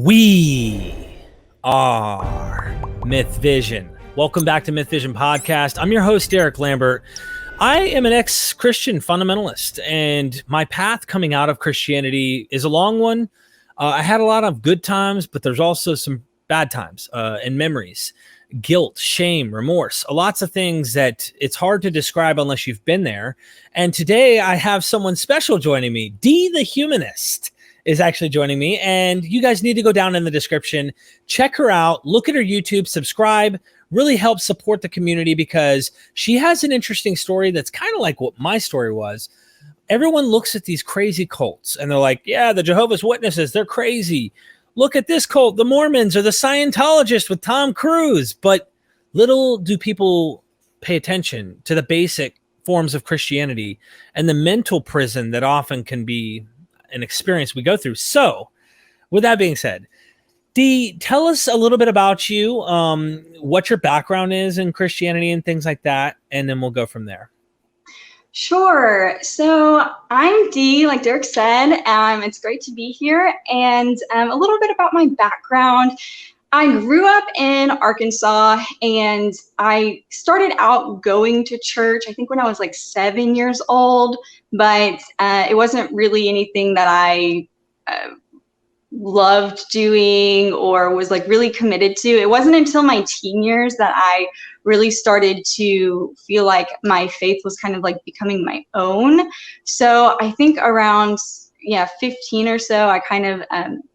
We are Myth Vision. Welcome back to Myth Vision Podcast. I'm your host, Derek Lambert. I am an ex-Christian fundamentalist, and my path coming out of Christianity is a long one. I had a lot of good times, but there's also some bad times and memories, guilt, shame, remorse, lots of things that it's hard to describe unless you've been there. And today I have someone special joining me. Dee the Humanist is actually joining me, and you guys need to go down in the description, check her out, look at her YouTube, subscribe, really help support the community because she has an interesting story that's kind of like what my story was. Everyone looks at these crazy cults and they're like, yeah, the Jehovah's Witnesses, they're crazy. Look at this cult, the Mormons or the Scientologists with Tom Cruise. But little do people pay attention to the basic forms of Christianity and the mental prison that often can be an experience we go through. So with that being said, Dee, tell us a little bit about you, what your background is in Christianity and things like that, and then we'll go from there. Sure. So I'm Dee, like Derek said. It's great to be here. And a little bit about my background. I grew up in Arkansas, and I started out going to church, I think when I was like 7 years old, but it wasn't really anything that I loved doing or was like really committed to. It wasn't until my teen years that I really started to feel like my faith was kind of like becoming my own. So I think around 15 or so, I kind of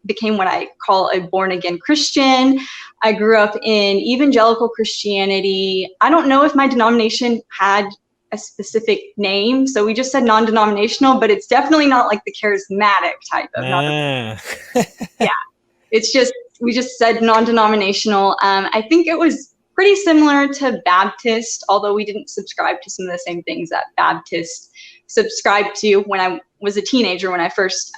became what I call a born again Christian. I grew up in evangelical Christianity. I don't know if my denomination had a specific name, so we just said non-denominational, but it's definitely not like the charismatic type of yeah, it's just, we just said non-denominational. I think it was pretty similar to Baptist, although we didn't subscribe to some of the same things that Baptist subscribed to when I was a teenager, when I first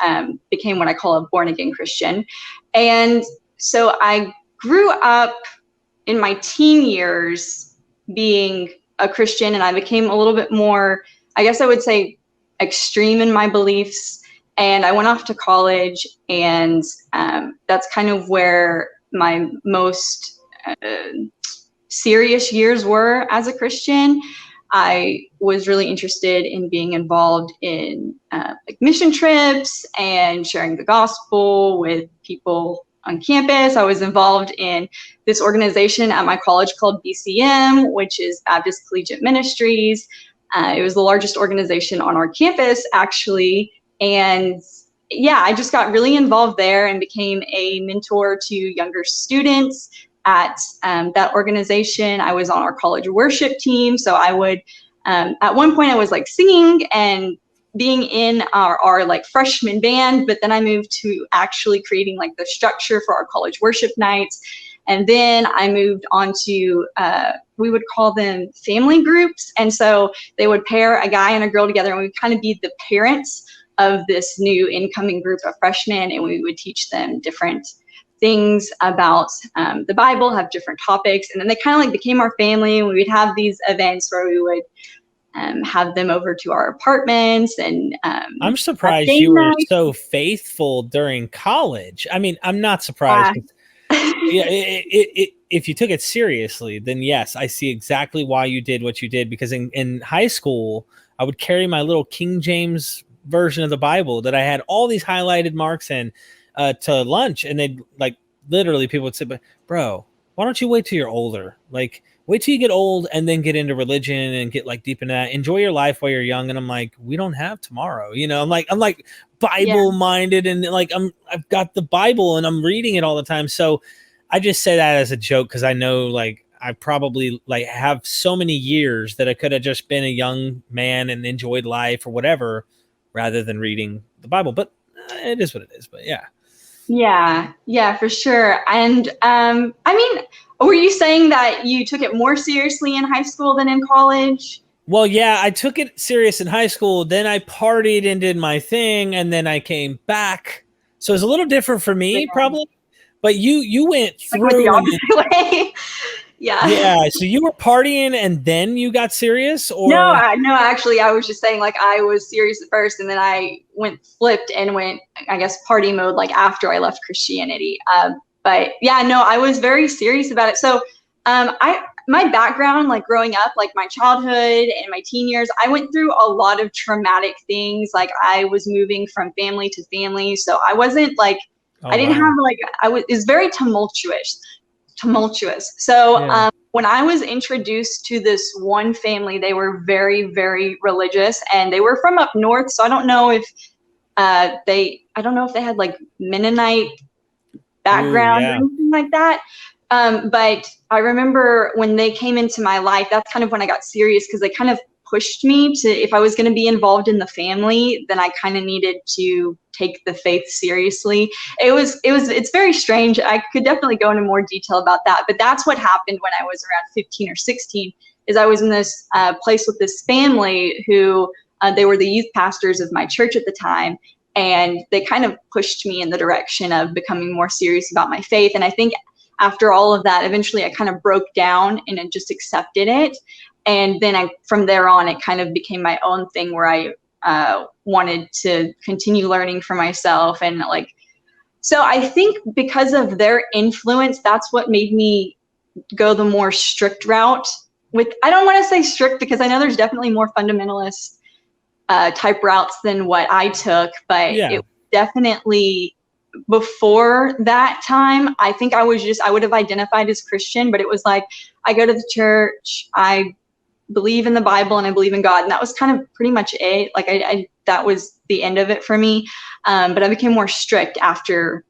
became what I call a born again Christian. And so I grew up in my teen years being a Christian, and I became a little bit more, I guess I would say, extreme in my beliefs. And I went off to college, and that's kind of where my most serious years were as a Christian. I was really interested in being involved in like mission trips and sharing the gospel with people on campus. I was involved in this organization at my college called BCM, which is Baptist Collegiate Ministries. It was the largest organization on our campus, actually. And yeah, I just got really involved there and became a mentor to younger students at that organization. I was on our college worship team. So I would, at one point I was like singing and being in our like freshman band, but then I moved to actually creating like the structure for our college worship nights. And then I moved on to, we would call them family groups. And so they would pair a guy and a girl together, and we'd kind of be the parents of this new incoming group of freshmen, and we would teach them different things about the Bible, have different topics, and then they kind of like became our family. We would have these events where we would have them over to our apartments. And I'm surprised you were so faithful during college. I mean, I'm not surprised. If you took it seriously, then yes, I see exactly why you did what you did. Because in high school, I would carry my little King James version of the Bible that I had all these highlighted marks in to lunch, and they'd like literally people would say, "But bro, why don't you wait till you're older? Like, wait till you get old and then get into religion and get like deep into that. Enjoy your life while you're young." And I'm like, we don't have tomorrow, you know. I'm like Bible minded, and like I've got the Bible and I'm reading it all the time. So I just say that as a joke because I know like I probably like have so many years that I could have just been a young man and enjoyed life or whatever rather than reading the Bible. But it is what it is. But yeah, for sure. And I mean, were you saying that you took it more seriously in high school than in college? Well, yeah, I took it serious in high school. Then I partied and did my thing, and then I came back. So it's a little different for me, probably. But you went through like the opposite way. Yeah. Yeah. So you were partying and then you got serious, or? No, actually, I was just saying, like, I was serious at first, and then I flipped and went, I guess, party mode, like, after I left Christianity. But yeah, no, I was very serious about it. So my background, like growing up, like my childhood and my teen years, I went through a lot of traumatic things. Like I was moving from family to family. So I wasn't like, I didn't have like, it was very tumultuous. So when I was introduced to this one family, they were very, very religious, and they were from up north. So I don't know if they had like Mennonite background or anything like that. But I remember when they came into my life, that's kind of when I got serious, because they kind of pushed me to, if I was going to be involved in the family, then I kind of needed to take the faith seriously. It's very strange. I could definitely go into more detail about that, but that's what happened when I was around 15 or 16, is I was in this place with this family who, they were the youth pastors of my church at the time. And they kind of pushed me in the direction of becoming more serious about my faith. And I think after all of that, eventually I kind of broke down and I just accepted it. And then from there on, it kind of became my own thing, where I wanted to continue learning for myself. And like, so I think because of their influence, that's what made me go the more strict route with, I don't want to say strict, because I know there's definitely more fundamentalist type routes than what I took, but it definitely, before that time, I think I would have identified as Christian, but it was like, I go to the church, I believe in the Bible, and I believe in God. And that was kind of pretty much it. Like that was the end of it for me. But I became more strict after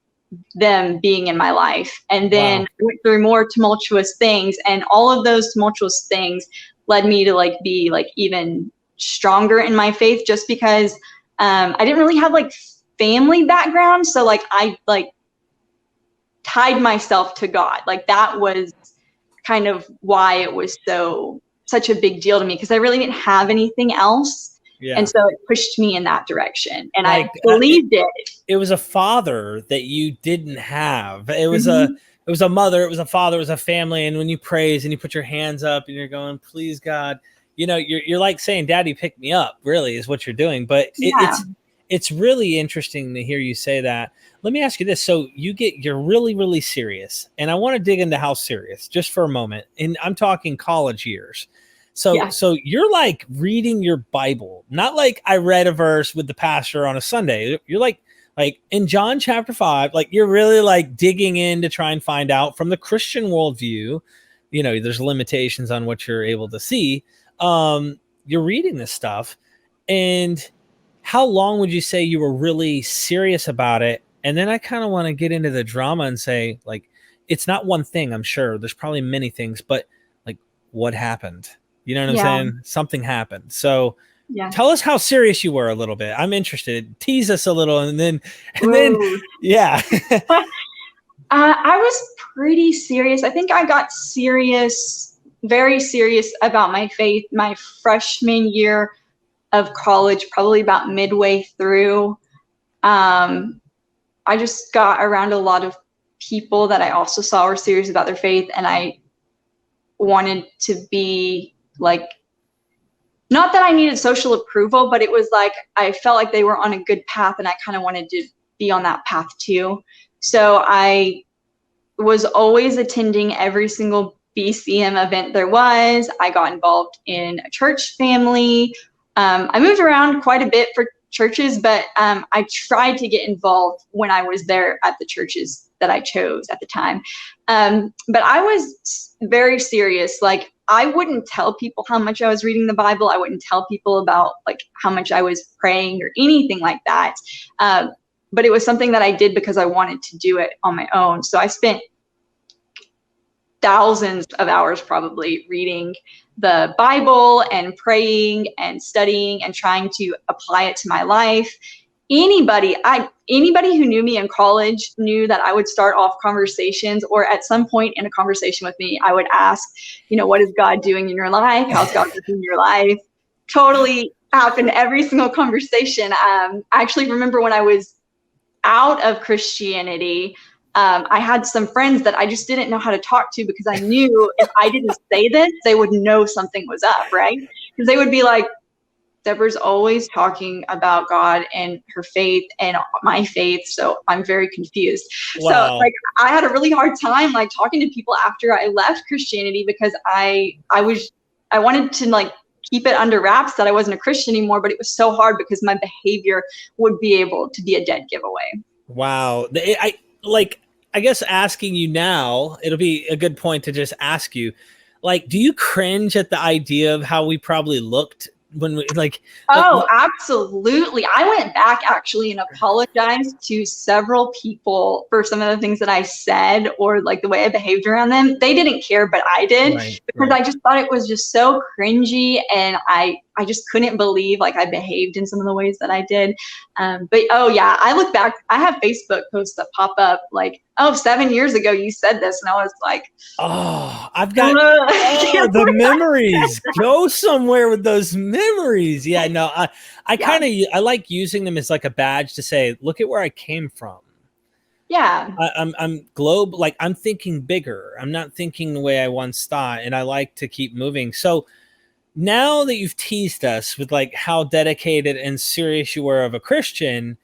them being in my life. And then I went through more tumultuous things, and all of those tumultuous things led me to like be like even stronger in my faith, just because I didn't really have like family background. So like I like tied myself to God. Like that was kind of why it was such a big deal to me, because I really didn't have anything else. Yeah. And so it pushed me in that direction, and like, I believed it. It was a father that you didn't have. It was it was a mother, it was a father, it was a family. And when you praise and you put your hands up and you're going, please God, you know, you're like saying, Daddy, pick me up, really is what you're doing. But it's really interesting to hear you say that. Let me ask you this. So you're really, really serious. And I want to dig into how serious just for a moment. And I'm talking college years. So you're like reading your Bible, not like I read a verse with the pastor on a Sunday. You're like in John chapter 5, like you're really like digging in to try and find out from the Christian worldview. You know, there's limitations on what you're able to see. You're reading this stuff. And how long would you say you were really serious about it? And then I kind of want to get into the drama and say, like, it's not one thing, I'm sure. There's probably many things, but like, what happened? You know what I'm saying? Something happened. So tell us how serious you were a little bit. I'm interested. Tease us a little, and then yeah. I was pretty serious. I think I got very serious about my faith my freshman year of college, probably about midway through. I just got around a lot of people that I also saw were serious about their faith, and I wanted to be like, not that I needed social approval, but it was like I felt like they were on a good path, and I kind of wanted to be on that path too. So I was always attending every single BCM event there was. I got involved in a church family. I moved around quite a bit for churches, but I tried to get involved when I was there at the churches that I chose at the time. But I was very serious. Like, I wouldn't tell people how much I was reading the Bible. I wouldn't tell people about like how much I was praying or anything like that. But it was something that I did because I wanted to do it on my own. So I spent thousands of hours probably reading the Bible and praying and studying and trying to apply it to my life. Anybody who knew me in college knew that I would start off conversations, or at some point in a conversation with me, I would ask, what is God doing in your life? How's God working in your life? Totally happened every single conversation. I actually remember when I was out of Christianity, I had some friends that I just didn't know how to talk to, because I knew if I didn't say this, they would know something was up, right? Because they would be like, Deborah's always talking about God and her faith and my faith, so I'm very confused. So Wow. like I had a really hard time like talking to people after I left Christianity, because I wanted to like keep it under wraps that I wasn't a Christian anymore, but it was so hard because my behavior would be able to be a dead giveaway. Wow. I guess asking you now, it'll be a good point to just ask you, like, do you cringe at the idea of how we probably looked when we Oh, absolutely. I went back actually and apologized to several people for some of the things that I said or like the way I behaved around them. They didn't care, but I did, because I just thought it was just so cringy, and I just couldn't believe like I behaved in some of the ways that I did. But oh yeah, I look back, I have Facebook posts that pop up like, oh, 7 years ago you said this, and I was like, oh, I've got the memories. Go somewhere with those memories. Yeah, no, I like using them as like a badge to say, look at where I came from. Yeah. I'm thinking bigger. I'm not thinking the way I once thought, and I like to keep moving. So now that you've teased us with like how dedicated and serious you were of a Christian,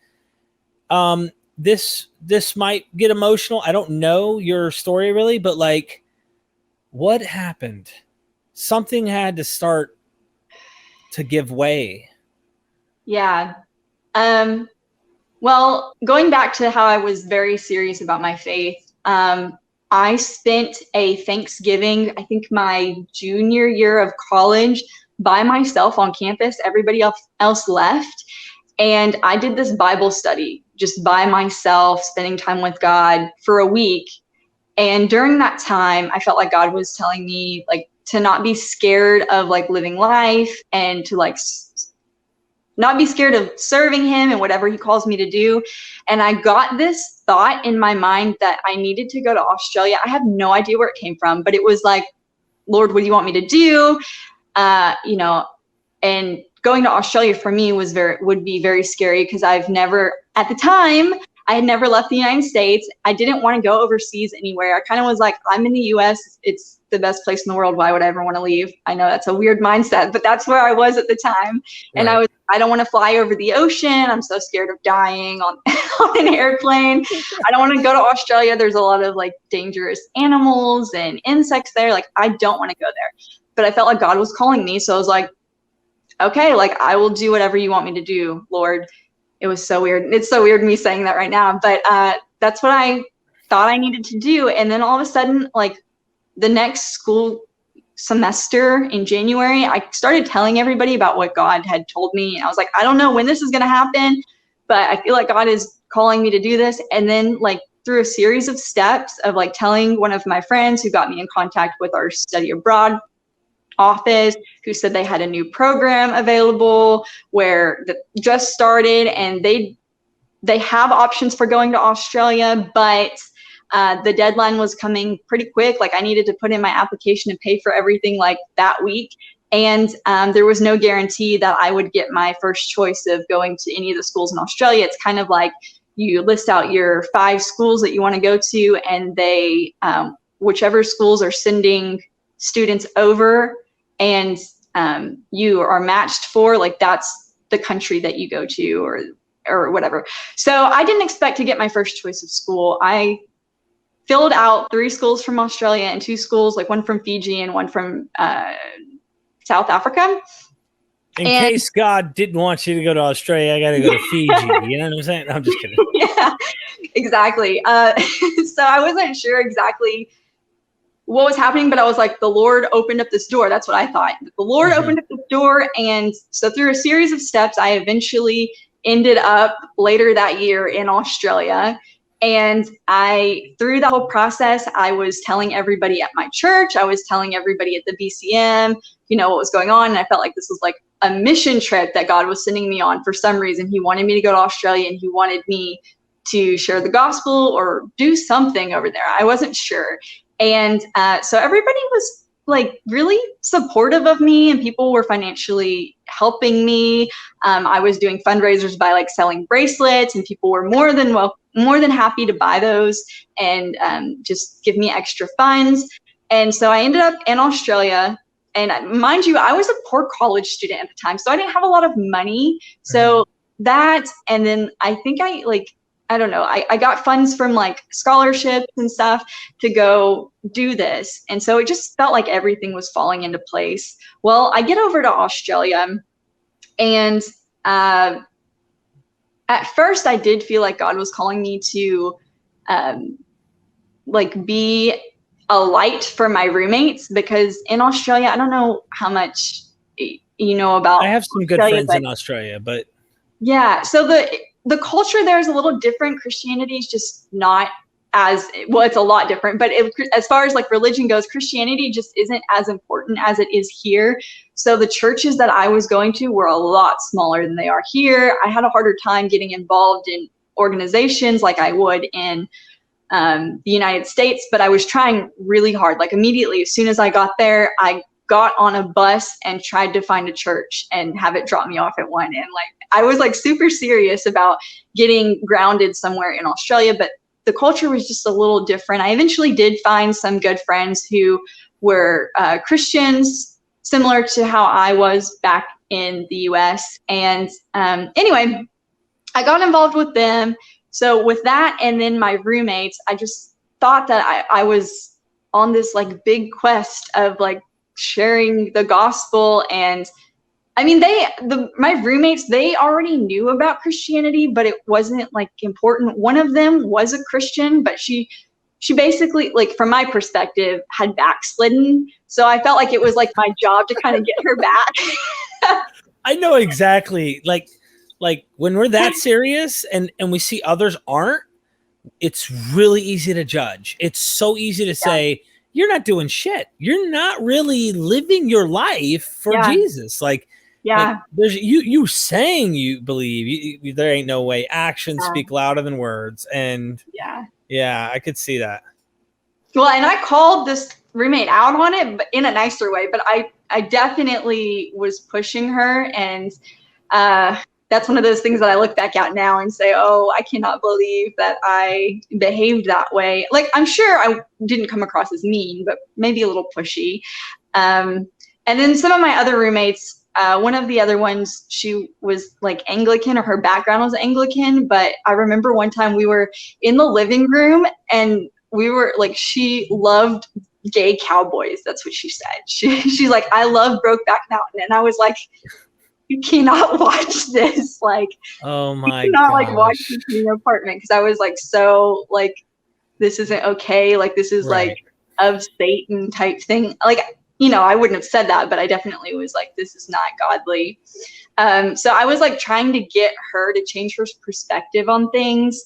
this might get emotional. I don't know your story really, but like, what happened? Something had to start to give way. Yeah. Well, going back to how I was very serious about my faith, I spent a Thanksgiving, I think my junior year of college, by myself on campus. Everybody else left. And I did this Bible study just by myself, spending time with God for a week. And during that time, I felt like God was telling me like to not be scared of like living life, and to like not be scared of serving him and whatever he calls me to do. And I got this thought in my mind that I needed to go to Australia. I have no idea where it came from, but it was like, Lord, what do you want me to do? And going to Australia for me would be very scary, because at the time, I had never left the United States. I didn't want to go overseas anywhere. I kind of was like, I'm in the US. It's the best place in the world. Why would I ever want to leave? I know that's a weird mindset, but that's where I was at the time. And I don't want to fly over the ocean. I'm so scared of dying on, on an airplane. I don't want to go to Australia. There's a lot of like dangerous animals and insects there. Like, I don't want to go there. But I felt like God was calling me. So I was like, okay, like I will do whatever you want me to do, Lord. It was so weird. It's so weird me saying that right now, but that's what I thought I needed to do. And then all of a sudden, like the next school semester in January, I started telling everybody about what God had told me. And I was like, I don't know when this is going to happen, but I feel like God is calling me to do this. And then like through a series of steps of like telling one of my friends who got me in contact with our study abroad office, who said they had a new program available where that just started, and they have options for going to Australia, but the deadline was coming pretty quick. Like I needed to put in my application and pay for everything like that week. And there was no guarantee that I would get my first choice of going to any of the schools in Australia. It's kind of like you list out your 5 schools that you want to go to, and they, whichever schools are sending students over and you are matched for, like that's the country that you go to or whatever. So I didn't expect to get my first choice of school. I filled out 3 schools from Australia and 2 schools, like one from Fiji and one from South Africa. In case God didn't want you to go to Australia, I got to go to Fiji. You know what I'm saying? I'm just kidding. Yeah, exactly. So I wasn't sure exactly what was happening, but I was like, the Lord opened up this door. That's what I thought. The Lord opened up this door. And so through a series of steps, I eventually ended up later that year in Australia. And through the whole process, I was telling everybody at my church, I was telling everybody at the BCM, what was going on. And I felt like this was like a mission trip that God was sending me on for some reason. He wanted me to go to Australia, and he wanted me to share the gospel or do something over there. I wasn't sure. And so everybody was like really supportive of me, and people were financially helping me. I was doing fundraisers by like selling bracelets, and people were more than more than happy to buy those and just give me extra funds. And so I ended up in Australia. And mind you, I was a poor college student at the time, so I didn't have a lot of money. So that, and then I think I don't know, I got funds from like scholarships and stuff to go do this. And so it just felt like everything was falling into place. Well, I get over to Australia, and at first I did feel like God was calling me to like be a light for my roommates, because in Australia, I don't know how much you know about. I have some good Australia, friends in Australia, but yeah, so the culture there is a little different. Christianity is just not as well, it's a lot different, but as far as like religion goes, Christianity just isn't as important as it is here. So the churches that I was going to were a lot smaller than they are here. I had a harder time getting involved in organizations like I would in the United States, but I was trying really hard. Like immediately, as soon as I got there, I got on a bus and tried to find a church and have it drop me off at one. And like, I was like super serious about getting grounded somewhere in Australia, but the culture was just a little different. I eventually did find some good friends who were Christians, similar to how I was back in the US. And anyway, I got involved with them. So with that, and then my roommates, I just thought that I was on this like big quest of like sharing the gospel. And I mean, my roommates, they already knew about Christianity, but it wasn't like important. One of them was a Christian, but she basically, like from my perspective, had backslidden. So I felt like it was like my job to kind of get her back. I know exactly. Like when we're that serious and we see others aren't, it's really easy to judge. It's so easy to say, you're not doing shit. You're not really living your life for Jesus. Like there's you saying you believe, there ain't no way. Actions speak louder than words. And I could see that. Well, and I called this roommate out on it, but in a nicer way, but I definitely was pushing her. And that's one of those things that I look back at now and say, oh, I cannot believe that I behaved that way. Like, I'm sure I didn't come across as mean, but maybe a little pushy. And then some of my other roommates, one of the other ones, she was like Anglican, or her background was Anglican. But I remember one time we were in the living room and we were like, she loved gay cowboys. That's what she said. She's like, I love Brokeback Mountain. And I was like, you cannot watch this. Like, oh my, you cannot like watch this in your apartment, because I was like, so like, this isn't okay. Like, this is like of Satan type thing. Like, you know, I wouldn't have said that, but I definitely was like, this is not godly. So I was like trying to get her to change her perspective on things.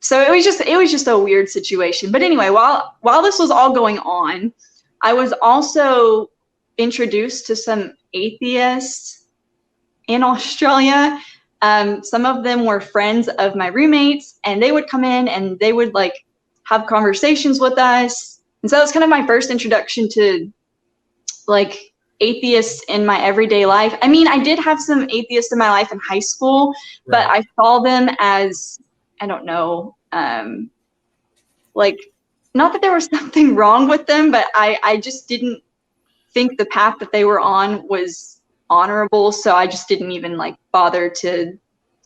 So it was just a weird situation. But anyway, while this was all going on, I was also introduced to some atheists in Australia. Some of them were friends of my roommates, and they would come in and they would like have conversations with us. And so that was kind of my first introduction to like atheists in my everyday life. I mean, I did have some atheists in my life in high school, but I saw them as, I don't know, like, not that there was something wrong with them, but I just didn't think the path that they were on was honorable. So I just didn't even like bother to,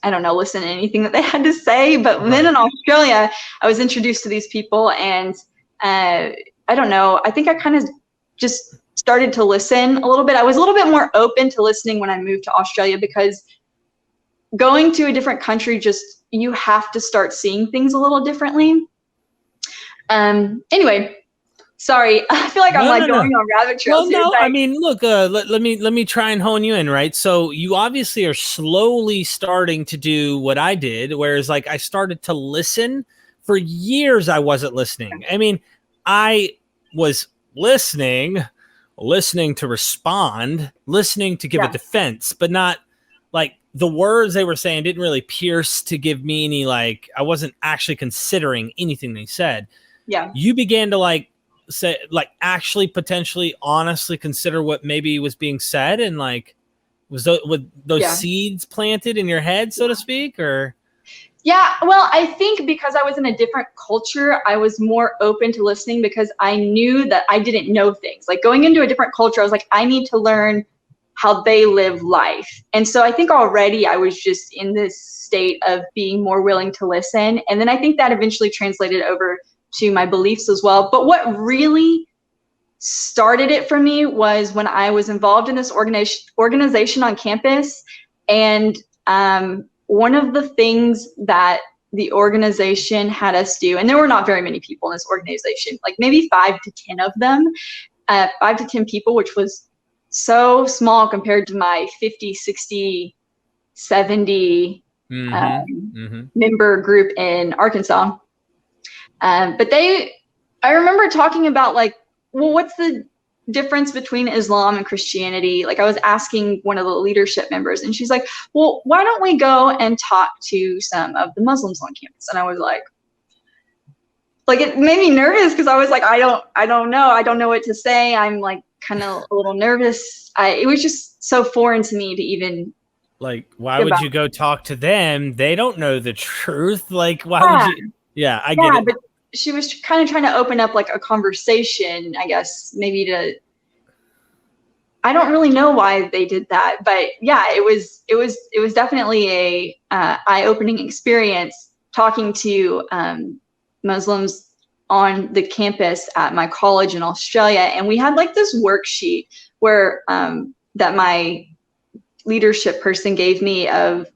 I don't know, listen to anything that they had to say. But then in Australia, I was introduced to these people, and I don't know, I think I kind of just started to listen a little bit. I was a little bit more open to listening when I moved to Australia, because going to a different country, just, you have to start seeing things a little differently. Anyway, sorry, I feel like I'm going on rabbit trails. Well, no, I mean, look, let me try and hone you in, right? So you obviously are slowly starting to do what I did, whereas like I started to listen. For years I wasn't listening. I mean, I was listening to respond, listening to give a defense, but not like the words they were saying didn't really pierce to give me any, like, I wasn't actually considering anything they said. Yeah. You began to like say, like, actually potentially honestly consider what maybe was being said, and like with those Yeah. seeds planted in your head, so to speak, or? Yeah, well, I think because I was in a different culture, I was more open to listening because I knew that I didn't know things. Like going into a different culture, I was like, I need to learn how they live life. And so I think already I was just in this state of being more willing to listen. And then I think that eventually translated over to my beliefs as well. But what really started it for me was when I was involved in this organization on campus. And one of the things that the organization had us do, and there were not very many people in this organization, like maybe 5 to 10 of them, 5 to 10 people, which was so small compared to my 50, 60, 70 member group in Arkansas. But I remember talking about like, well, what's the difference between Islam and Christianity? Like I was asking one of the leadership members and she's like, well, why don't we go and talk to some of the Muslims on campus? And I was like it made me nervous because I was like, I don't know what to say. I'm like kind of a little nervous. It was just so foreign to me to even like, why would you go talk to them? They don't know the truth. Like, why would you? Yeah, I get it. But she was kind of trying to open up like a conversation, I guess, maybe I don't really know why they did that, but yeah, it was definitely a eye-opening experience talking to Muslims on the campus at my college in Australia. And we had like this worksheet where that my leadership person gave me of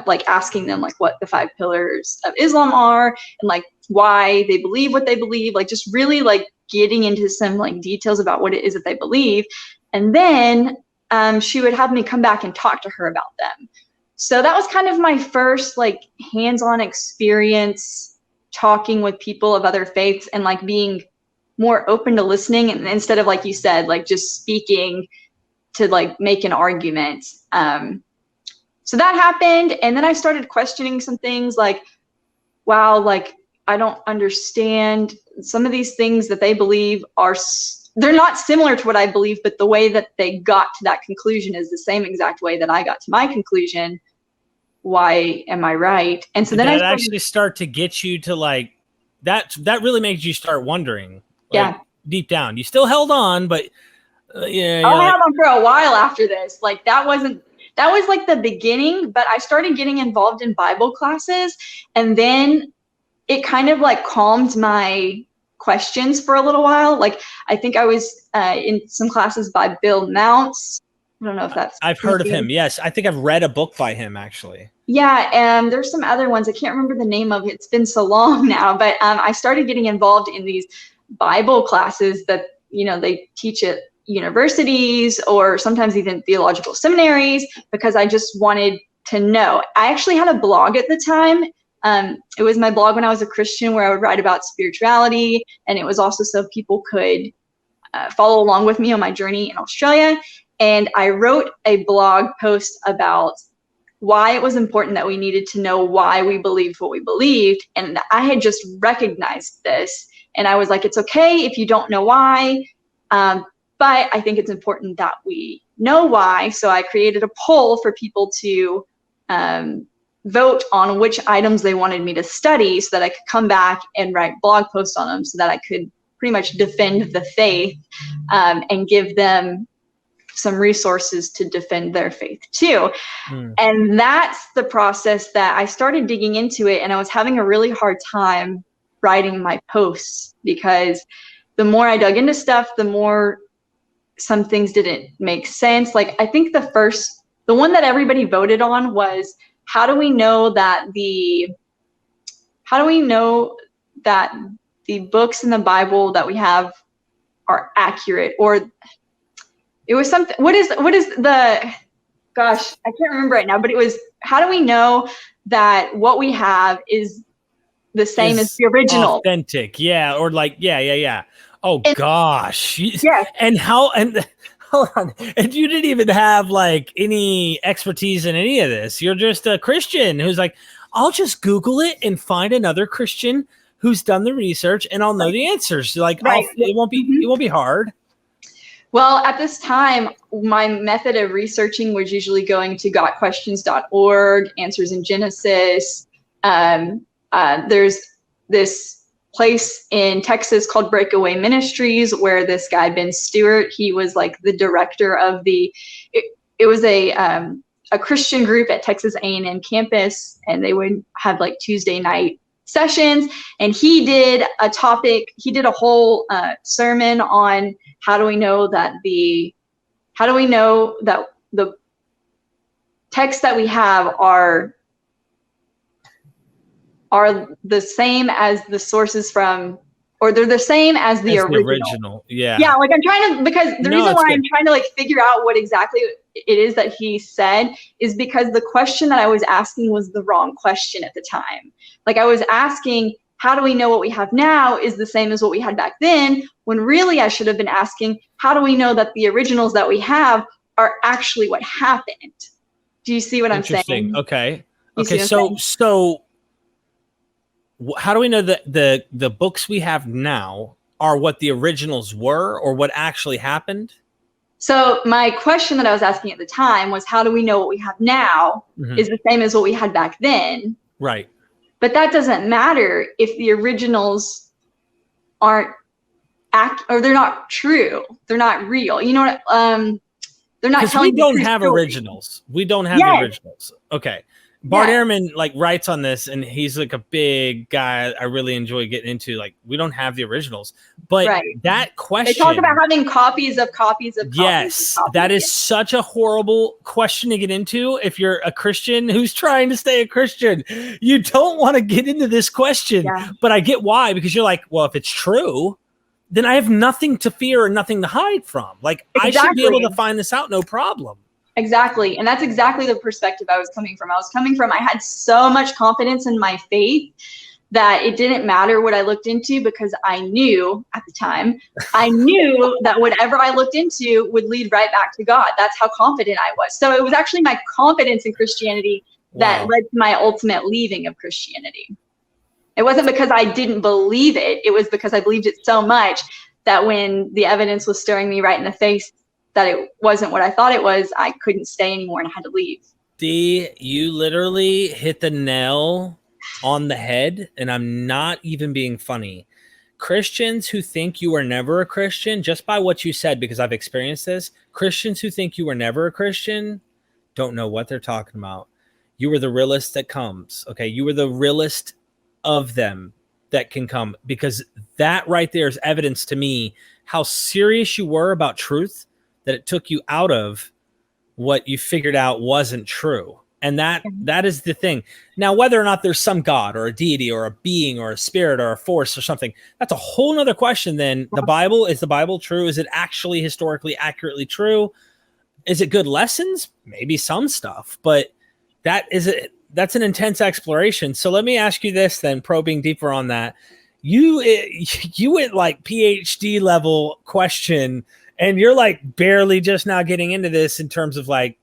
like asking them like what the 5 pillars of Islam are and like why they believe what they believe, like just really like getting into some like details about what it is that they believe. And then she would have me come back and talk to her about them. So that was kind of my first like hands-on experience talking with people of other faiths and like being more open to listening and instead of, like you said, like just speaking to like make an argument. So that happened. And then I started questioning some things like, wow, like I don't understand some of these things that they believe they're not similar to what I believe, but the way that they got to that conclusion is the same exact way that I got to my conclusion. Why am I right? And so then I actually start to get you to like that really makes you start wondering. Like, deep down, you still held on, but I held on for a while after this. Like that was like the beginning, but I started getting involved in Bible classes and then it kind of like calmed my questions for a little while. Like I think I was in some classes by Bill Mounts. I don't know if I've heard of him. Yes. I think I've read a book by him actually. Yeah. And there's some other ones. I can't remember the name of it. It's been so long now, but I started getting involved in these Bible classes that, they teach at universities or sometimes even theological seminaries because I just wanted to know. I actually had a blog at the time. It was my blog when I was a Christian where I would write about spirituality. And it was also so people could follow along with me on my journey in Australia. And I wrote a blog post about why it was important that we needed to know why we believed what we believed. And I had just recognized this. And I was like, it's okay if you don't know why. But I think it's important that we know why. So I created a poll for people to vote on which items they wanted me to study so that I could come back and write blog posts on them so that I could pretty much defend the faith and give them some resources to defend their faith too. And that's the process that I started digging into it. And I was having a really hard time writing my posts because the more I dug into stuff, the more some things didn't make sense. Like I think the one that everybody voted on was how do we know that the books in the Bible that we have are accurate? Or it was something, what is the, gosh, I can't remember right now, but it was, how do we know that what we have is the same as the original? Authentic. Yeah. Or like, yeah. Oh gosh. Yeah. And hold on. And you didn't even have like any expertise in any of this. You're just a Christian who's like, I'll just Google it and find another Christian who's done the research and I'll know the answers. Like, right. It won't be hard. Well, at this time, my method of researching was usually going to gotquestions.org, Answers in Genesis. There's this place in Texas called Breakaway Ministries where this guy, Ben Stewart, he was like the director of it was a Christian group at Texas A&M campus, and they would have like Tuesday night sessions. And he did a whole sermon on how do we know that the texts that we have are the same as the sources from, or they're the same as the original. Yeah. Yeah, like I'm trying to, because the reason why I'm trying to like figure out what exactly it is that he said is because the question that I was asking was the wrong question at the time. Like I was asking, how do we know what we have now is the same as what we had back then, when really I should have been asking, how do we know that the originals that we have are actually what happened? Do you see what I'm saying? Okay. Okay. So how do we know that the books we have now are what the originals were, or what actually happened? So my question that I was asking at the time was, how do we know what we have now is the same as what we had back then? Right. But that doesn't matter if the originals aren't or they're not true. They're not real. You know what? They're not telling. We don't have originals. We don't have the originals. Okay. Bart Ehrman like writes on this, and he's like a big guy I really enjoy getting into. Like, we don't have the originals, but that question, they talk about having copies of copies of copies. Yes, that is such a horrible question to get into if you're a Christian who's trying to stay a Christian. You don't want to get into this question, but I get why, because you're like, well, if it's true, then I have nothing to fear and nothing to hide from. Like, I should be able to find this out, no problem. Exactly. And that's exactly the perspective I was coming from. I had so much confidence in my faith that it didn't matter what I looked into, because I knew at the time, that whatever I looked into would lead right back to God. That's how confident I was. So it was actually my confidence in Christianity that led to my ultimate leaving of Christianity. It wasn't because I didn't believe it. It was because I believed it so much that when the evidence was staring me right in the face that it wasn't what I thought it was, I couldn't stay anymore and I had to leave. Dee, you literally hit the nail on the head, and I'm not even being funny. Christians who think you were never a Christian, just by what you said, because I've experienced this, Christians who think you were never a Christian don't know what they're talking about. You were the realest that comes, okay? You were the realest of them that can come, because that right there is evidence to me how serious you were about truth, that it took you out of what you figured out wasn't true. And that is the thing. Now, whether or not there's some God or a deity or a being or a spirit or a force or something, that's a whole nother question than the Bible. Is the Bible true? Is it actually historically accurately true? Is it good lessons? Maybe some stuff, but that's an intense exploration. So let me ask you this then, probing deeper on that. You went like PhD level question, and you're like barely just now getting into this in terms of like,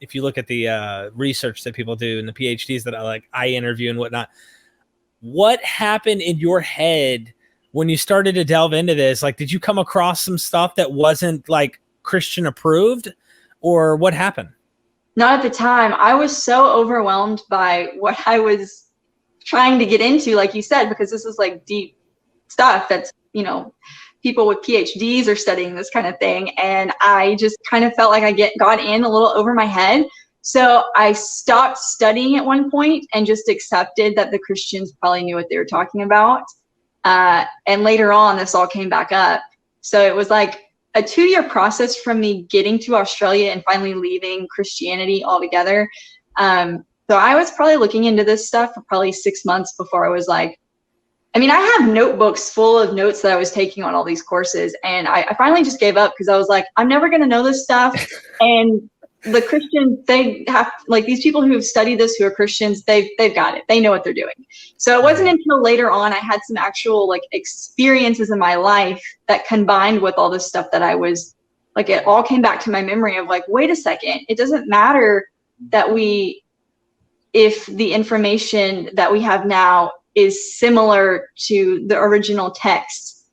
if you look at the research that people do and the PhDs that I interview and whatnot, what happened in your head when you started to delve into this? Like, did you come across some stuff that wasn't like Christian approved, or what happened? Not at the time. I was so overwhelmed by what I was trying to get into, like you said, because this is like deep stuff that's, people with PhDs are studying this kind of thing. And I just kind of felt like I got in a little over my head. So I stopped studying at one point and just accepted that the Christians probably knew what they were talking about. And later on, this all came back up. So it was like a 2-year process from me getting to Australia and finally leaving Christianity altogether. So I was probably looking into this stuff for probably 6 months before I was like, I have notebooks full of notes that I was taking on all these courses. And I finally just gave up because I was like, I'm never going to know this stuff. And the Christians, they have, like, these people who have studied this, who are Christians, they've got it. They know what they're doing. So it wasn't until later on I had some actual like experiences in my life that combined with all this stuff that I was like, it all came back to my memory of like, wait a second, it doesn't matter that if the information that we have now is similar to the original text.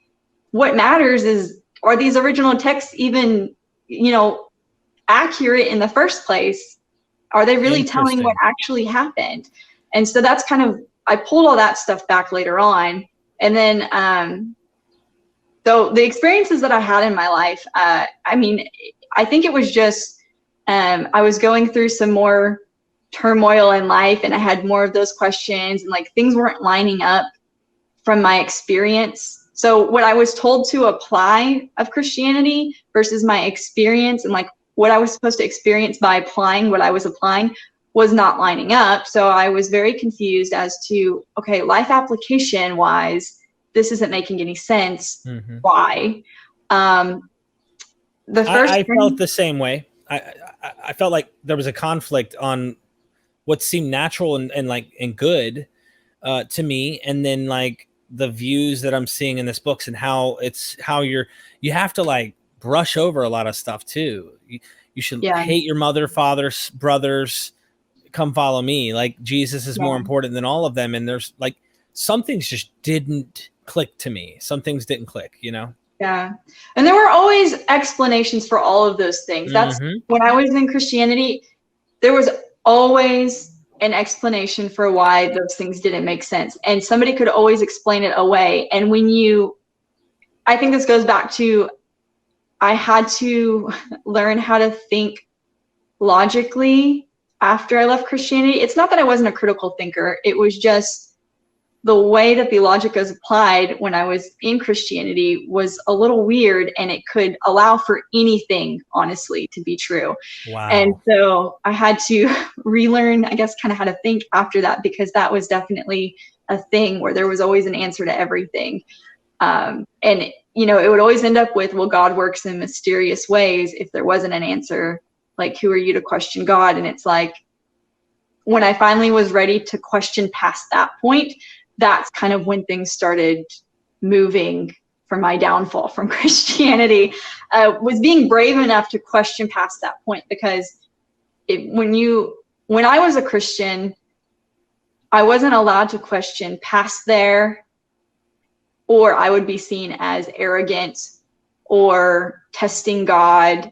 What matters is are these original texts even, accurate in the first place? Are they really telling what actually happened? And so that's kind of, I pulled all that stuff back later on. And then, so the experiences that I had in my life, I think it was just, I was going through some more turmoil in life, and I had more of those questions, and like things weren't lining up from my experience. So what I was told to apply of Christianity versus my experience, and like what I was supposed to experience by applying what I was applying, was not lining up. So I was very confused as to, okay, life application wise, this isn't making any sense. Mm-hmm. Why? I felt the same way. I felt like there was a conflict on what seemed natural and good to me, and then like the views that I'm seeing in this books, and how you have to like brush over a lot of stuff too. You should hate your mother, father, brothers, come follow me. Like Jesus is more important than all of them. And there's like, some things just didn't click to me. Some things didn't click, Yeah. And there were always explanations for all of those things. That's when I was in Christianity, there was always an explanation for why those things didn't make sense. And somebody could always explain it away. And I think this goes back to, I had to learn how to think logically after I left Christianity. It's not that I wasn't a critical thinker. It was just the way that the logic was applied when I was in Christianity was a little weird, and it could allow for anything, honestly, to be true. Wow. And so I had to relearn, I guess, kind of how to think after that, because that was definitely a thing where there was always an answer to everything. And it would always end up with, well, God works in mysterious ways. If there wasn't an answer, like, who are you to question God? And it's like, when I finally was ready to question past that point, that's kind of when things started moving for my downfall from Christianity, was being brave enough to question past that point. Because when I was a Christian, I wasn't allowed to question past there, or I would be seen as arrogant or testing God.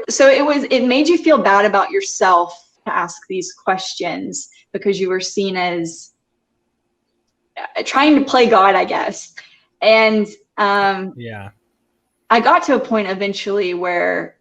So it made you feel bad about yourself to ask these questions, because you were seen as trying to play God, I guess. And I got to a point eventually where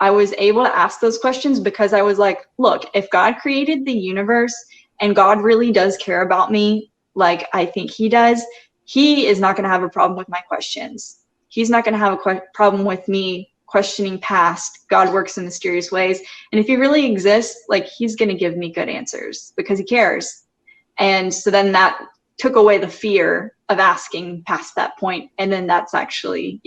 I was able to ask those questions, because I was like, look, if God created the universe and God really does care about me, like I think he does, he is not going to have a problem with my questions. He's not going to have a problem with me questioning past. God works in mysterious ways. And if he really exists, like, he's going to give me good answers because he cares. And so then that took away the fear of asking past that point. And then that's actually,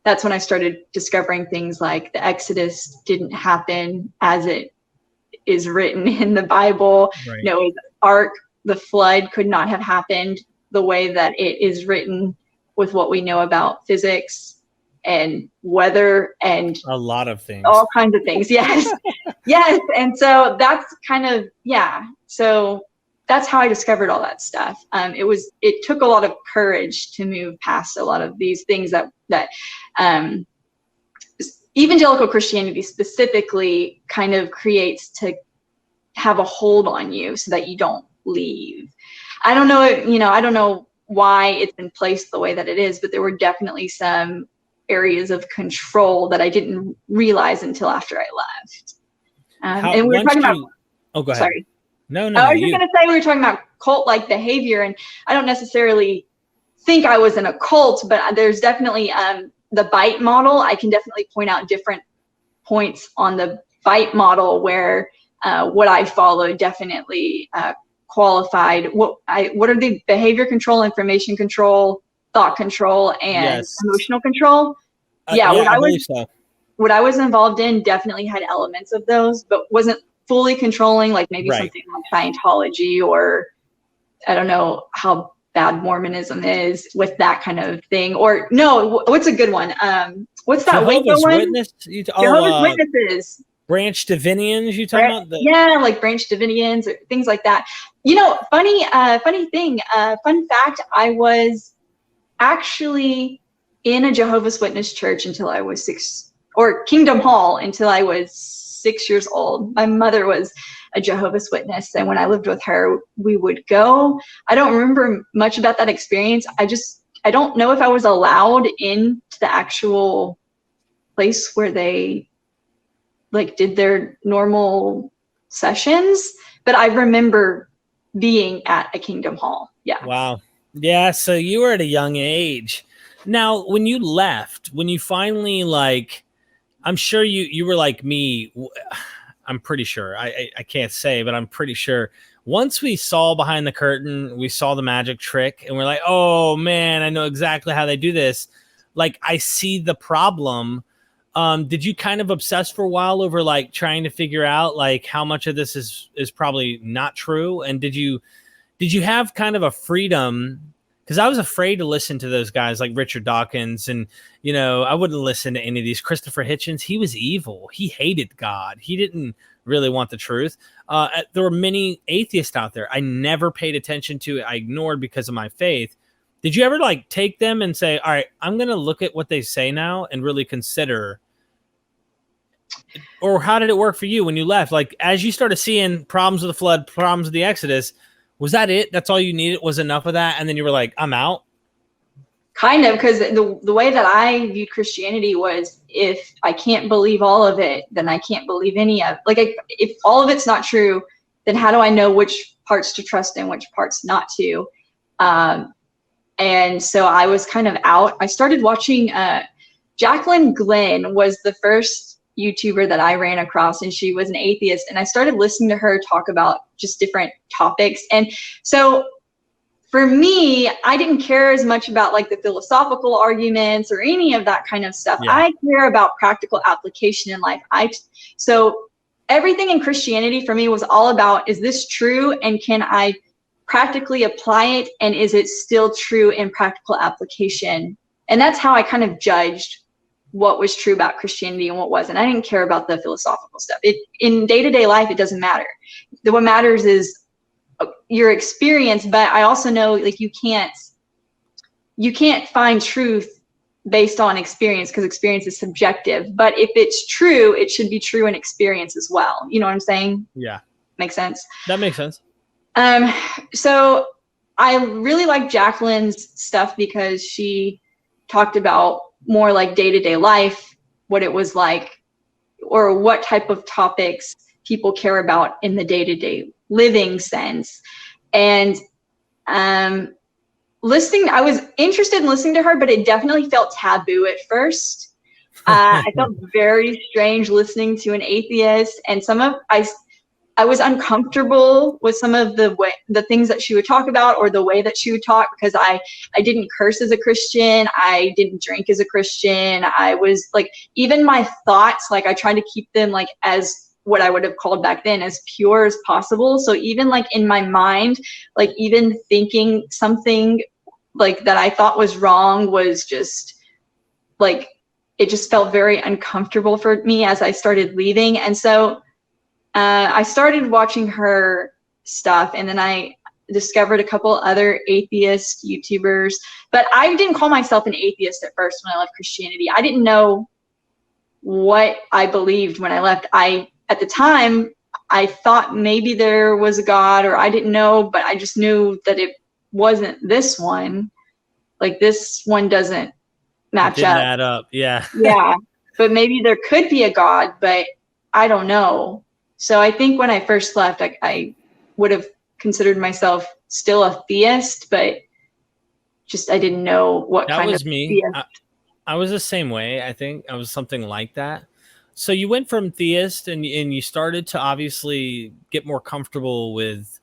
that's when I started discovering things like the Exodus didn't happen as it is written in the Bible. Right. The ark, the flood could not have happened the way that it is written with what we know about physics and weather and a lot of things, all kinds of things. Yes. Yes. And so that's kind of, so that's how I discovered all that stuff. It took a lot of courage to move past a lot of these things that evangelical Christianity specifically kind of creates to have a hold on you so that you don't leave. I don't know why it's been placed the way that it is, but there were definitely some areas of control that I didn't realize until after I left. And we were talking about. Oh, go ahead. Sorry. No. I was just going to say, we were talking about cult-like behavior, and I don't necessarily think I was in a cult, but there's definitely the bite model. I can definitely point out different points on the bite model where what I followed definitely qualified. What are the behavior control, information control, thought control, and emotional control? What I was involved in definitely had elements of those, but wasn't fully controlling, like maybe something like Scientology, or I don't know how bad Mormonism is with that kind of thing. Or no, what's a good one? What's that Jehovah's one? Witness? Jehovah's Witnesses. Branch Davidians, you talking about? Like Branch Davidians or things like that. Funny thing, fun fact, I was actually in a Jehovah's Witness church until I was 6, or Kingdom Hall until I was 6 years old. My mother was a Jehovah's Witness, and when I lived with her, we would go. I don't remember much about that experience. I don't know if I was allowed into the actual place where they like did their normal sessions, but I remember being at a Kingdom Hall. Yeah. Wow. Yeah. So you were at a young age. Now, when you left, when you finally like, I'm sure you were like me. I'm pretty sure. I can't say, but I'm pretty sure. Once we saw behind the curtain, we saw the magic trick, and we're like, oh man, I know exactly how they do this. Like, I see the problem. Did you kind of obsess for a while over like trying to figure out like how much of this is probably not true? And did you have kind of a freedom? Because I was afraid to listen to those guys like Richard Dawkins, and I wouldn't listen to any of these. Christopher Hitchens, he was evil. He hated God. He didn't really want the truth. There were many atheists out there I never paid attention to. I ignored because of my faith. Did you ever like take them and say, all right, I'm going to look at what they say now and really consider? Or how did it work for you when you left? Like, as you started seeing problems with the flood, problems with the Exodus, was that it? That's all you needed? Was enough of that? And then you were like, I'm out? Kind of, because the way that I viewed Christianity was, if I can't believe all of it, then I can't believe any of it. Like, if all of it's not true, then how do I know which parts to trust and which parts not to? And so I was kind of out. I started watching, Jacqueline Glenn was the first YouTuber that I ran across, and she was an atheist, and I started listening to her talk about just different topics. And so for me, I didn't care as much about like the philosophical arguments or any of that kind of stuff. Yeah. I care about practical application in life. So everything in Christianity for me was all about, is this true, and can I practically apply it, and is it still true in practical application? And that's how I kind of judged what was true about Christianity and what wasn't. I didn't care about the philosophical stuff. In day-to-day life, it doesn't matter. What matters is your experience. But I also know, like, you can't find truth based on experience, because experience is subjective. But if it's true, it should be true in experience as well. You know what I'm saying? Yeah. Makes sense? That makes sense. So I really like Jacqueline's stuff because she talked about more like day-to-day life, what it was like, or what type of topics people care about in the day-to-day living sense. And I was interested in listening to her, but it definitely felt taboo at first. I felt very strange listening to an atheist, and I was uncomfortable with some of the things that she would talk about, or the way that she would talk, because I didn't curse as a Christian. I didn't drink as a Christian. I was like, even my thoughts, like I tried to keep them like as what I would have called back then as pure as possible. So even like in my mind, like even thinking something like that I thought was wrong was just like, it just felt very uncomfortable for me as I started leaving. And so I started watching her stuff, and then I discovered a couple other atheist YouTubers, but I didn't call myself an atheist at first when I left Christianity. I didn't know what I believed when I left. At the time, I thought maybe there was a God, or I didn't know, but I just knew that it wasn't this one. Like, this one doesn't match up. Add up. Yeah. Yeah. But maybe there could be a God, but I don't know. So I think when I first left, I would have considered myself still a theist, but just I didn't know what kind of. That was me. I was the same way. I think I was something like that. So you went from theist, and you started to obviously get more comfortable with,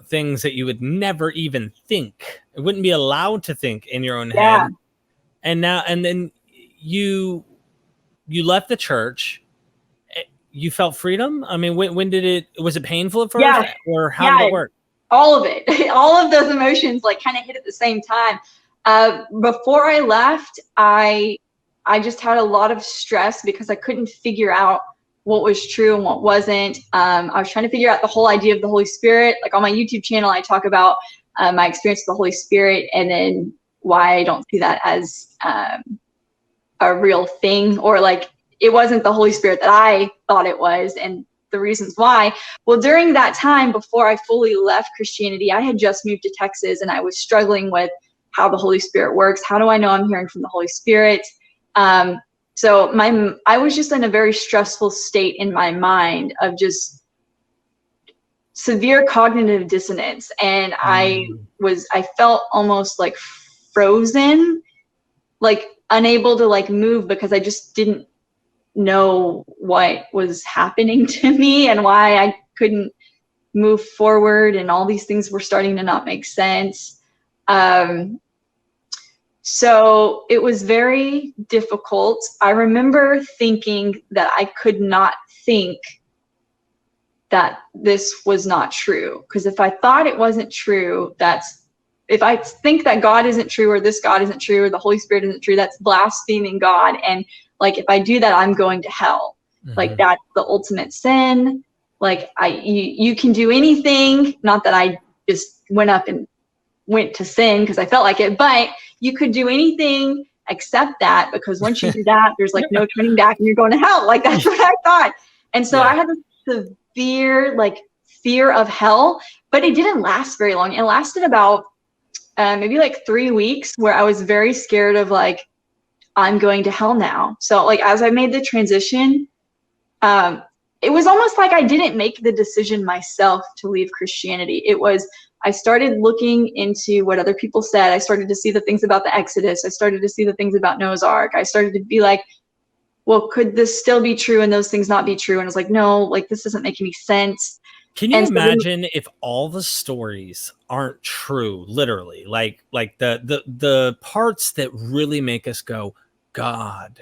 things that you would never even think. It wouldn't be allowed to think in your own head. And then you left the church. You felt freedom? I mean, when was it painful at first? Yeah. Or how did it work? All of it. All of those emotions like kind of hit at the same time. Before I left, I just had a lot of stress because I couldn't figure out what was true and what wasn't. I was trying to figure out the whole idea of the Holy Spirit. Like on my YouTube channel, I talk about my experience with the Holy Spirit, and then why I don't see that as a real thing, or like it wasn't the Holy Spirit that I thought it was, and the reasons why. Well, during that time, before I fully left Christianity, I had just moved to Texas, and I was struggling with how the Holy Spirit works. How do I know I'm hearing from the Holy Spirit? So I was just in a very stressful state in my mind of just severe cognitive dissonance, and I felt almost like frozen, like unable to like move, because I just didn't know what was happening to me and why I couldn't move forward, and all these things were starting to not make sense. So it was very difficult. I remember thinking that I could not think that this was not true, because if I thought it wasn't true, if I think that God isn't true, or this God isn't true, or the Holy Spirit isn't true, that's blaspheming God. And like, if I do that, I'm going to hell. Like, that's the ultimate sin. Like, you can do anything, not that I just went to sin because I felt like it, but you could do anything except that, because once you do that, there's like no turning back and you're going to hell. Like, that's what I thought. And so I had this severe like fear of hell, but it didn't last very long. It lasted about maybe like 3 weeks, where I was very scared of like, I'm going to hell now. So like, as I made the transition, it was almost like I didn't make the decision myself to leave Christianity. It was, I started looking into what other people said. I started to see the things about the Exodus. I started to see the things about Noah's Ark. I started to be like, well, could this still be true and those things not be true? And I was like, no, like, this doesn't make any sense. Can you imagine if all the stories aren't true, literally, like the parts that really make us go, God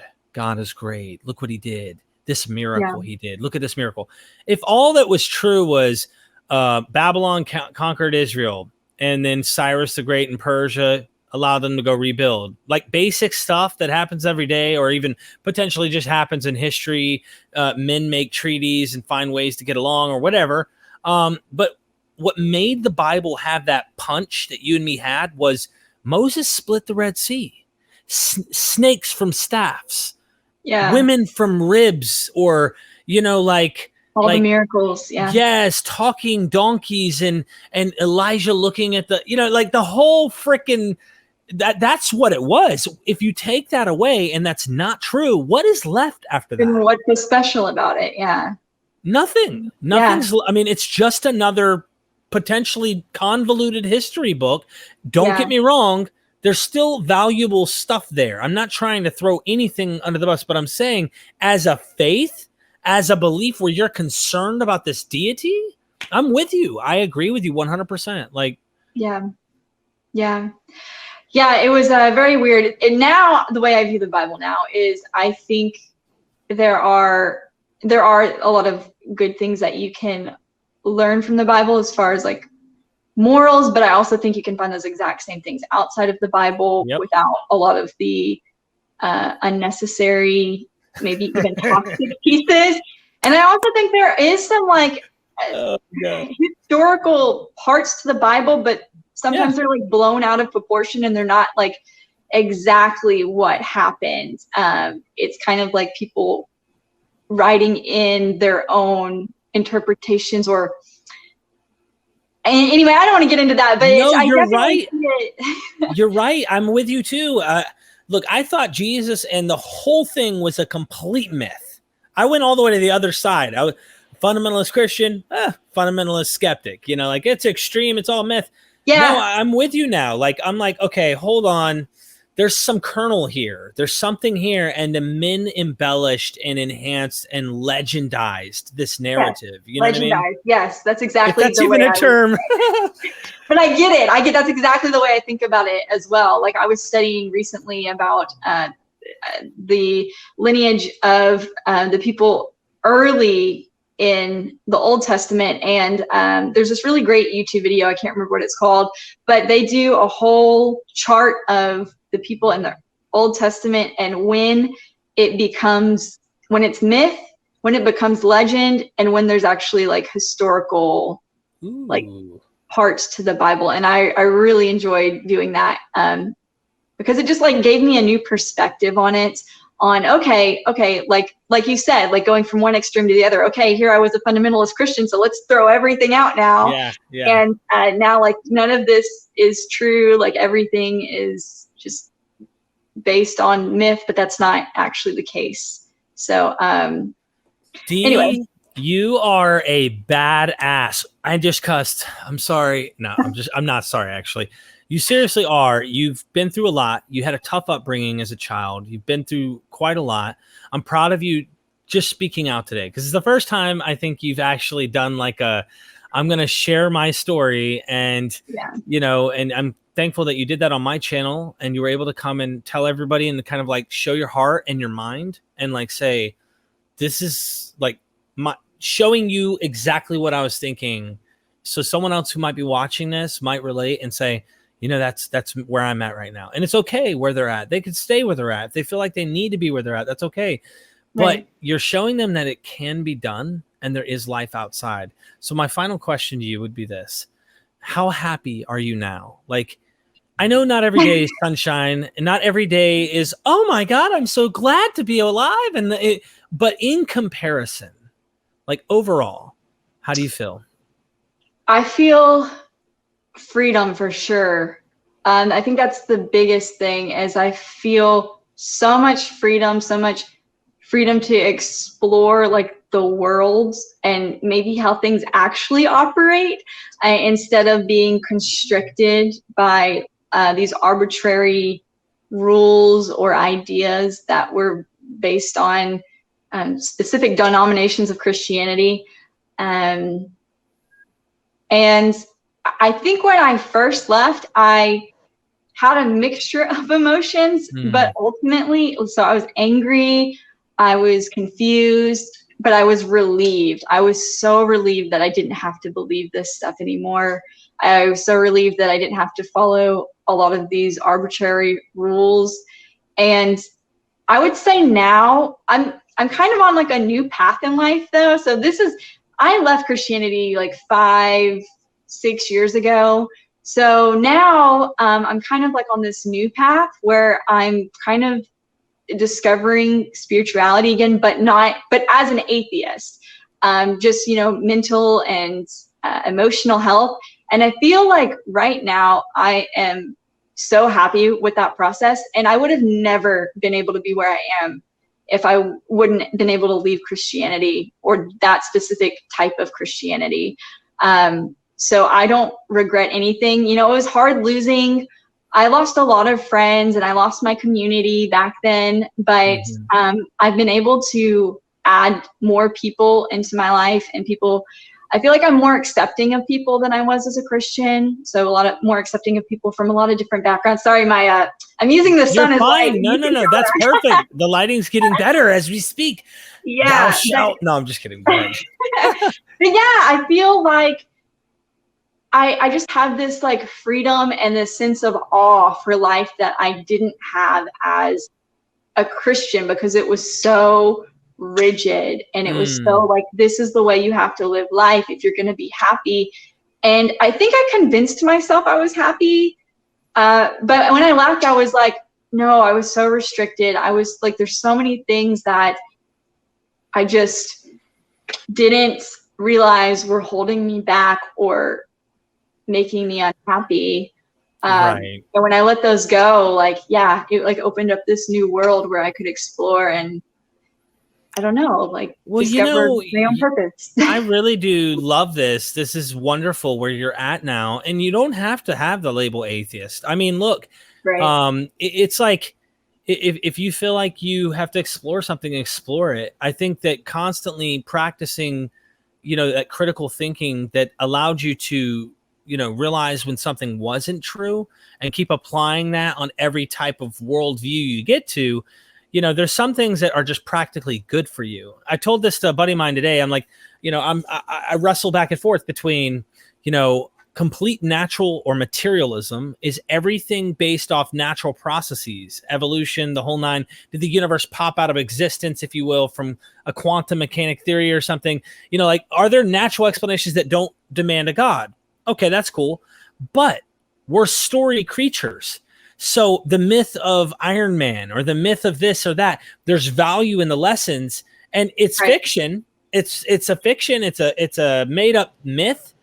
is great. Look what he did. This miracle he did. Look at this miracle. If all that was true was Babylon conquered Israel, and then Cyrus the Great in Persia allowed them to go rebuild, like basic stuff that happens every day, or even potentially just happens in history. Men make treaties and find ways to get along, or whatever. But what made the Bible have that punch that you and me had was Moses split the Red Sea, snakes from staffs, women from ribs, or, like all the miracles. Yes. Talking donkeys, and Elijah looking at the, like the whole freaking, that's what it was. If you take that away and that's not true, what is left after that? And what's so special about it? Nothing's, I mean, it's just another potentially convoluted history book. Don't get me wrong. There's still valuable stuff there. I'm not trying to throw anything under the bus, but I'm saying, as a faith, as a belief where you're concerned about this deity, I'm with you. I agree with you 100%. Like, it was very weird. And now the way I view the Bible now is, I think there are a lot of good things that you can learn from the Bible as far as like morals, but I also think you can find those exact same things outside of the Bible without a lot of the unnecessary, maybe even toxic pieces. And I also think there is some like historical parts to the Bible, but sometimes they're like blown out of proportion, and they're not like exactly what happened. It's kind of like people writing in their own interpretations, or anyway, I don't want to get into that, but you're right. You're right. I'm with you too. Look, I thought Jesus and the whole thing was a complete myth. I went all the way to the other side. I was fundamentalist Christian, fundamentalist skeptic, like it's extreme. It's all myth. No, I'm with you now. Like, I'm like, okay, hold on. There's some kernel here. There's something here. And the men embellished and enhanced and legendized this narrative. You know what I mean? Yes, that's exactly the way. That's even a term. But I get it. That's exactly the way I think about it as well. Like, I was studying recently about the lineage of the people early in the Old Testament, and there's this really great YouTube video. I can't remember what it's called, but they do a whole chart of the people in the Old Testament, and when it's myth, when it becomes legend, and when there's actually like historical like parts to the Bible. And I really enjoyed doing that. because it just like gave me a new perspective on it, on okay, like you said, like going from one extreme to the other. Okay, here I was a fundamentalist Christian, so let's throw everything out now. Yeah. And now like none of this is true. Like everything is just based on myth, but that's not actually the case. So anyway. You are a badass. I just cussed. I'm sorry. No, I'm not sorry, actually. You seriously are. You've been through a lot. You had a tough upbringing as a child. You've been through quite a lot. I'm proud of you just speaking out today, because it's the first time I think you've actually done like I'm going to share my story, and, and I'm thankful that you did that on my channel, and you were able to come and tell everybody and kind of like show your heart and your mind and like say, this is like showing you exactly what I was thinking. So someone else who might be watching this might relate and say, that's where I'm at right now. And it's okay where they're at. They could stay where they're at. If they feel like they need to be where they're at, that's okay. Right. But you're showing them that it can be done and there is life outside. So my final question to you would be this: how happy are you now? Like, I know not every day is sunshine, and not every day is, oh my God, I'm so glad to be alive. But in comparison, like overall, how do you feel? I feel freedom for sure. I think that's the biggest thing, is I feel so much freedom to explore like the world and maybe how things actually operate, instead of being constricted by these arbitrary rules or ideas that were based on specific denominations of Christianity. And I think when I first left, I had a mixture of emotions, but ultimately, so I was angry, I was confused, but I was relieved. I was so relieved that I didn't have to believe this stuff anymore. I was so relieved that I didn't have to follow a lot of these arbitrary rules. And I would say now I'm kind of on like a new path in life though. So I left Christianity like 5-6 years ago. So now I'm kind of like on this new path where I'm kind of discovering spirituality again, but as an atheist, just, mental and emotional health. And I feel like right now I am so happy with that process. And I would have never been able to be where I am if I wouldn't been able to leave Christianity, or that specific type of Christianity. So I don't regret anything. It was hard losing. I lost a lot of friends and I lost my community back then, but I've been able to add more people into my life, and I feel like I'm more accepting of people than I was as a Christian. So a lot more accepting of people from a lot of different backgrounds. Sorry, I'm using the sun as light. No, that's perfect. The lighting's getting better as we speak. Yeah. No, I'm just kidding. But yeah, I feel like I just have this like freedom and this sense of awe for life that I didn't have as a Christian, because it was so rigid and it was so like, this is the way you have to live life if you're going to be happy. And I think I convinced myself I was happy. But when I left, I was like, no, I was so restricted. I was like, there's so many things that I just didn't realize were holding me back or making me unhappy. Right. And when I let those go, like, yeah, it like opened up this new world where I could explore and I don't know, like, discover my own purpose. I really do love this. This is wonderful where you're at now, and you don't have to have the label atheist. I mean, look, right. It's like, if you feel like you have to explore something, explore it. I think that constantly practicing, that critical thinking that allowed you to, realize when something wasn't true and keep applying that on every type of worldview you get to, there's some things that are just practically good for you. I told this to a buddy of mine today. I'm like, I wrestle back and forth between, complete natural or materialism. Is everything based off natural processes, evolution, the whole nine? Did the universe pop out of existence, if you will, from a quantum mechanic theory or something? Like, are there natural explanations that don't demand a God? Okay, that's cool. But we're story creatures. So the myth of Iron Man or the myth of this or that, there's value in the lessons, and it's fiction. It's a fiction. It's a made up myth,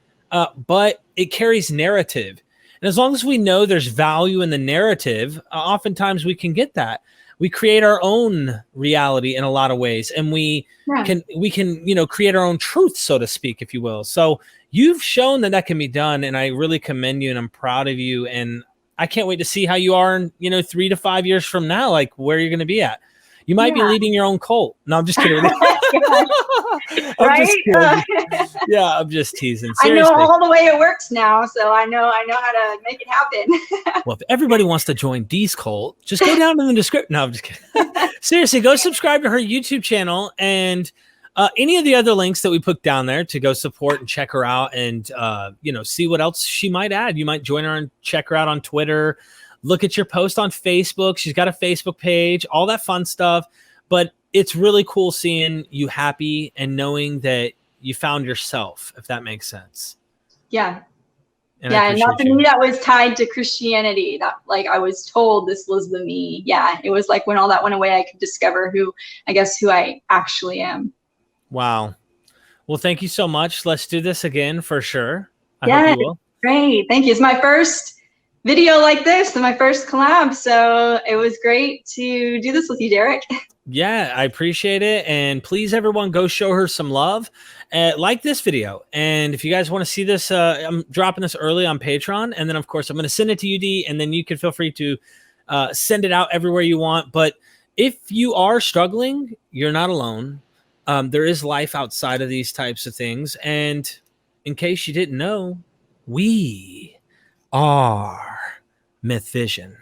but it carries narrative. And as long as we know there's value in the narrative, oftentimes we can get that. We create our own reality in a lot of ways, and we can create our own truth, so to speak, if you will. So you've shown that can be done, and I really commend you, and I'm proud of you. And I can't wait to see how you are in 3 to 5 years from now, like where you're going to be at. You might be leading your own cult. No, I'm just kidding. Right? Yeah, I'm just teasing. Seriously. I know all the way it works now, so I know how to make it happen. Well, if everybody wants to join Dee's cult, just go down in the description. No, I'm just kidding. Seriously, go subscribe to her YouTube channel and any of the other links that we put down there to go support and check her out and see what else she might add. You might join her and check her out on Twitter. Look at your post on Facebook. She's got a Facebook page, all that fun stuff. But it's really cool seeing you happy and knowing that you found yourself, if that makes sense. Yeah. And nothing that was tied to Christianity. That I was told this was the me. Yeah. It was like when all that went away, I could discover who I actually am. Wow. Well, thank you so much. Let's do this again for sure. I hope you will. Great. Thank you. It's my first video like this and my first collab. So it was great to do this with you, Derek. Yeah, I appreciate it. And please, everyone, go show her some love. Like this video. And if you guys want to see this, I'm dropping this early on Patreon. And then, of course, I'm going to send it to you, Dee, and then you can feel free to send it out everywhere you want. But if you are struggling, you're not alone. There is life outside of these types of things. And in case you didn't know, we are Myth Vision.